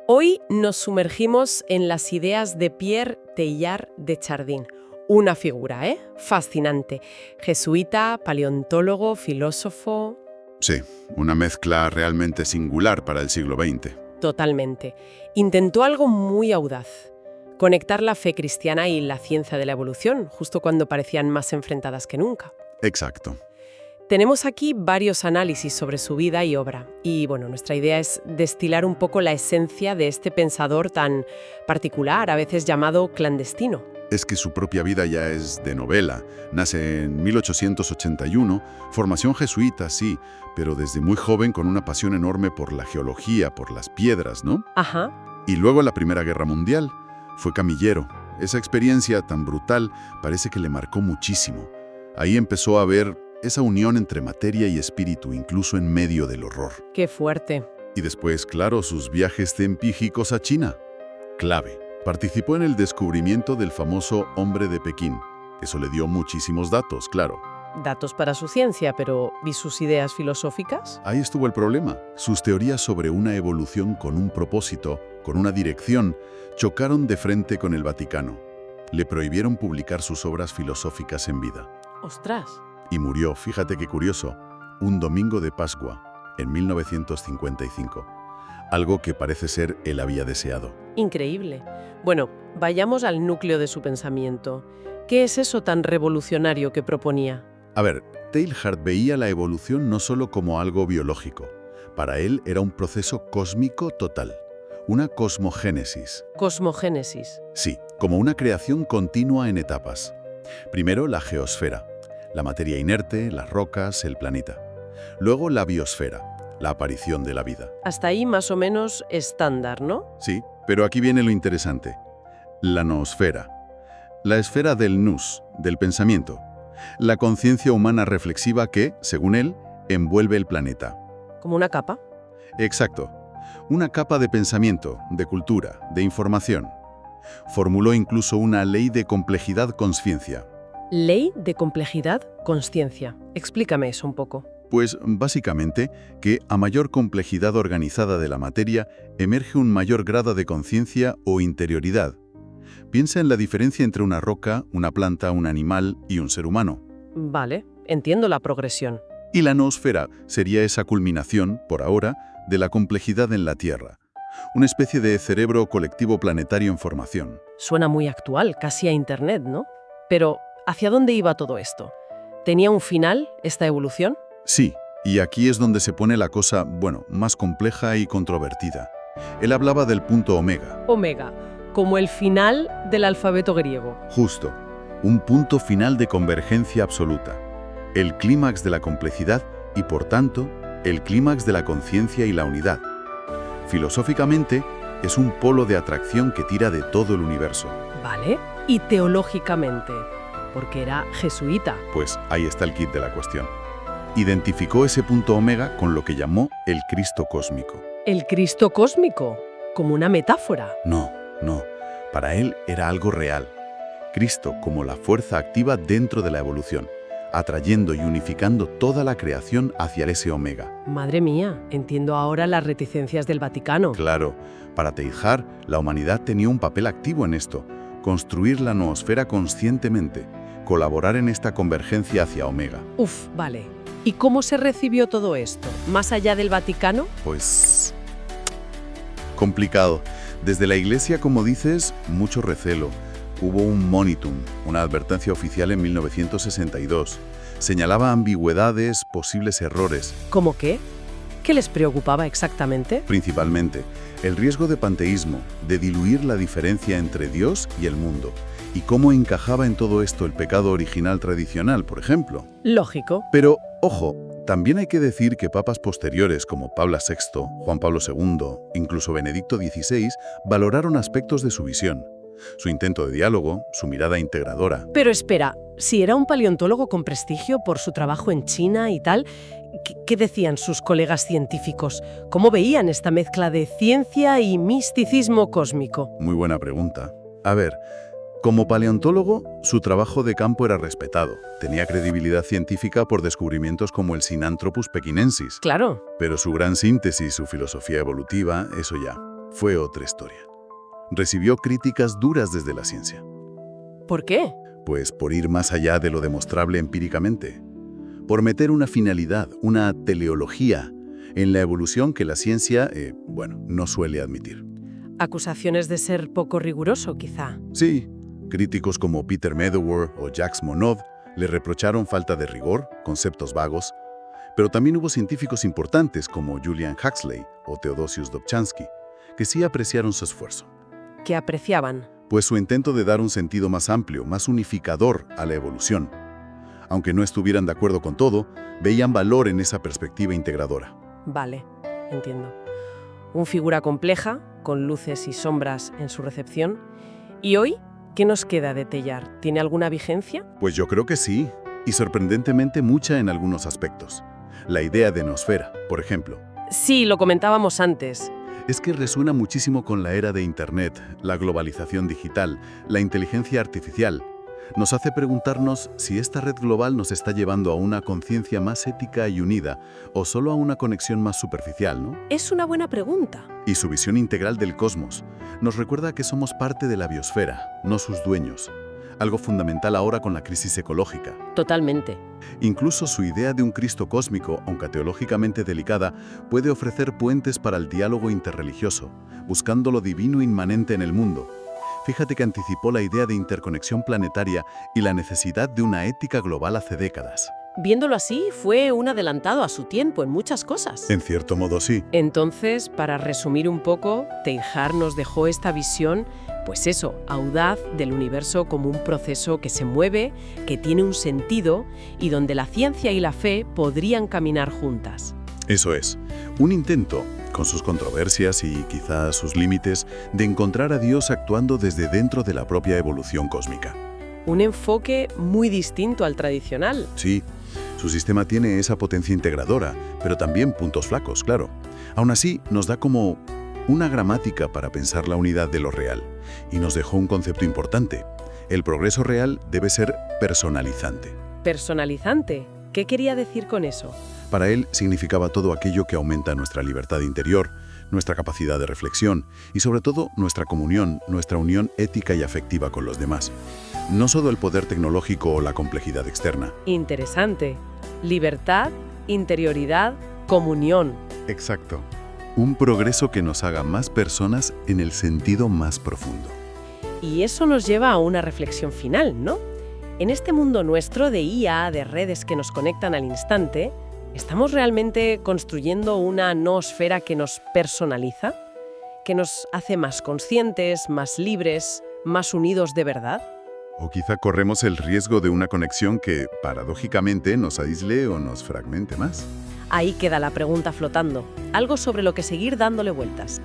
Hoy nos sumergimos en las ideas de Pierre Teilhard de Chardin. Una figura, fascinante. Jesuita, paleontólogo, filósofo... Sí, una mezcla realmente singular para el siglo XX. Totalmente. Intentó algo muy audaz. Conectar la fe cristiana y la ciencia de la evolución, justo cuando parecían más enfrentadas que nunca. Exacto. Tenemos aquí varios análisis sobre su vida y obra. Y bueno, nuestra idea es destilar un poco la esencia de este pensador tan particular, a veces llamado clandestino. Es que su propia vida ya es de novela. Nace en 1881, formación jesuita, sí, pero desde muy joven con una pasión enorme por la geología, por las piedras, ¿no? Ajá. Y luego la Primera Guerra Mundial. Fue camillero. Esa experiencia tan brutal parece que le marcó muchísimo. Ahí empezó a ver esa unión entre materia y espíritu, incluso en medio del horror. Qué fuerte. Y después, claro, sus viajes científicos a China. Clave. Participó en el descubrimiento del famoso hombre de Pekín. Eso le dio muchísimos datos, claro. Datos para su ciencia, pero ¿y sus ideas filosóficas? Ahí estuvo el problema. Sus teorías sobre una evolución con un propósito, con una dirección, chocaron de frente con el Vaticano. Le prohibieron publicar sus obras filosóficas en vida. ¡Ostras! Y murió, fíjate qué curioso, un domingo de Pascua, en 1955. Algo que parece ser él había deseado. Increíble. Bueno, vayamos al núcleo de su pensamiento. ¿Qué es eso tan revolucionario que proponía? A ver, Teilhard veía la evolución no solo como algo biológico. Para él era un proceso cósmico total, una cosmogénesis. Cosmogénesis. Sí, como una creación continua en etapas. Primero la geosfera, la materia inerte, las rocas, el planeta. Luego la biosfera, la aparición de la vida. Hasta ahí más o menos estándar, ¿no? Sí, pero aquí viene lo interesante. La noosfera, la esfera del nous, del pensamiento. La conciencia humana reflexiva que, según él, envuelve el planeta. ¿Como una capa? Exacto. Una capa de pensamiento, de cultura, de información. Formuló incluso una ley de complejidad-consciencia. Ley de complejidad-consciencia. Explícame eso un poco. Pues, básicamente, que a mayor complejidad organizada de la materia, emerge un mayor grado de conciencia o interioridad. Piensa en la diferencia entre una roca, una planta, un animal y un ser humano. Vale, entiendo la progresión. Y la noosfera sería esa culminación, por ahora, de la complejidad en la Tierra. Una especie de cerebro colectivo planetario en formación. Suena muy actual, casi a Internet, ¿no? Pero, ¿hacia dónde iba todo esto? ¿Tenía un final, esta evolución? Sí, y aquí es donde se pone la cosa, bueno, más compleja y controvertida. Él hablaba del punto omega. Omega, como el final del alfabeto griego. Justo, un punto final de convergencia absoluta. El clímax de la complejidad y, por tanto, el clímax de la conciencia y la unidad. Filosóficamente, es un polo de atracción que tira de todo el universo. Vale, y teológicamente, porque era jesuita. Pues ahí está el kit de la cuestión. Identificó ese punto omega con lo que llamó el Cristo cósmico. ¿El Cristo cósmico? ¿Como una metáfora? No. Para él era algo real. Cristo como la fuerza activa dentro de la evolución, atrayendo y unificando toda la creación hacia ese omega. Madre mía, entiendo ahora las reticencias del Vaticano. Claro, para Teilhard, la humanidad tenía un papel activo en esto, construir la noosfera conscientemente, colaborar en esta convergencia hacia omega. Uf, vale. ¿Y cómo se recibió todo esto? ¿Más allá del Vaticano? Pues... complicado. Desde la Iglesia, como dices, mucho recelo. Hubo un monitum, una advertencia oficial en 1962. Señalaba ambigüedades, posibles errores. ¿Cómo qué? ¿Qué les preocupaba exactamente? Principalmente, el riesgo de panteísmo, de diluir la diferencia entre Dios y el mundo. ¿Y cómo encajaba en todo esto el pecado original tradicional, por ejemplo? Lógico. Pero, ojo, también hay que decir que papas posteriores como Pablo VI, Juan Pablo II, incluso Benedicto XVI, valoraron aspectos de su visión. Su intento de diálogo, su mirada integradora. Pero espera, si era un paleontólogo con prestigio por su trabajo en China y tal, ¿qué decían sus colegas científicos? ¿Cómo veían esta mezcla de ciencia y misticismo cósmico? Muy buena pregunta. A ver, como paleontólogo, su trabajo de campo era respetado. Tenía credibilidad científica por descubrimientos como el Sinanthropus pekinensis. Claro. Pero su gran síntesis, su filosofía evolutiva, eso ya. fue otra historia. Recibió críticas duras desde la ciencia, ¿Por qué? pues por ir más allá de lo demostrable empíricamente, por meter una finalidad, una teleología, en la evolución que la ciencia, no suele admitir. Acusaciones de ser poco riguroso, quizá. Sí, críticos como Peter Medawar o Jacques Monod le reprocharon falta de rigor, conceptos vagos, pero también hubo científicos importantes como Julian Huxley o Theodosius Dobzhansky, que sí apreciaron su esfuerzo, Que apreciaban. pues su intento de dar un sentido más amplio, más unificador a la evolución. Aunque no estuvieran de acuerdo con todo, veían valor en esa perspectiva integradora. Vale, entiendo. Un figura compleja, con luces y sombras en su recepción. ¿Y hoy qué nos queda de Teilhard? ¿Tiene alguna vigencia? Pues yo creo que sí, y sorprendentemente mucha en algunos aspectos. La idea de noosfera, por ejemplo, Sí, lo comentábamos antes. es que resuena muchísimo con la era de Internet, la globalización digital, la inteligencia artificial. Nos hace preguntarnos si esta red global nos está llevando a una conciencia más ética y unida, o solo a una conexión más superficial, ¿no? Es una buena pregunta. Y su visión integral del cosmos nos recuerda que somos parte de la biosfera, no sus dueños. Algo fundamental ahora con la crisis ecológica. Totalmente. Incluso su idea de un Cristo cósmico, aunque teológicamente delicada, puede ofrecer puentes para el diálogo interreligioso, buscando lo divino inmanente en el mundo. Fíjate que anticipó la idea de interconexión planetaria y la necesidad de una ética global hace décadas. Viéndolo así, fue un adelantado a su tiempo en muchas cosas. En cierto modo sí. Entonces, para resumir un poco, Teilhard nos dejó esta visión, pues eso, audaz del universo como un proceso que se mueve, que tiene un sentido y donde la ciencia y la fe podrían caminar juntas. Eso es, un intento, con sus controversias y quizás sus límites, de encontrar a Dios actuando desde dentro de la propia evolución cósmica. Un enfoque muy distinto al tradicional. Sí, su sistema tiene esa potencia integradora, pero también puntos flacos, claro. Aún así, nos da como una gramática para pensar la unidad de lo real, y nos dejó un concepto importante. El progreso real debe ser personalizante. Personalizante. ¿Qué quería decir con eso? Para él significaba todo aquello que aumenta nuestra libertad interior, nuestra capacidad de reflexión y sobre todo nuestra comunión, nuestra unión ética y afectiva con los demás. No solo el poder tecnológico o la complejidad externa. Interesante. Libertad, interioridad, comunión. Exacto. Un progreso que nos haga más personas en el sentido más profundo. Y eso nos lleva a una reflexión final, ¿no? En este mundo nuestro de IA, de redes que nos conectan al instante, ¿estamos realmente construyendo una noosfera que nos personaliza? ¿Que nos hace más conscientes, más libres, más unidos de verdad? O quizá corremos el riesgo de una conexión que, paradójicamente, nos aísle o nos fragmente más. Ahí queda la pregunta flotando, algo sobre lo que seguir dándole vueltas.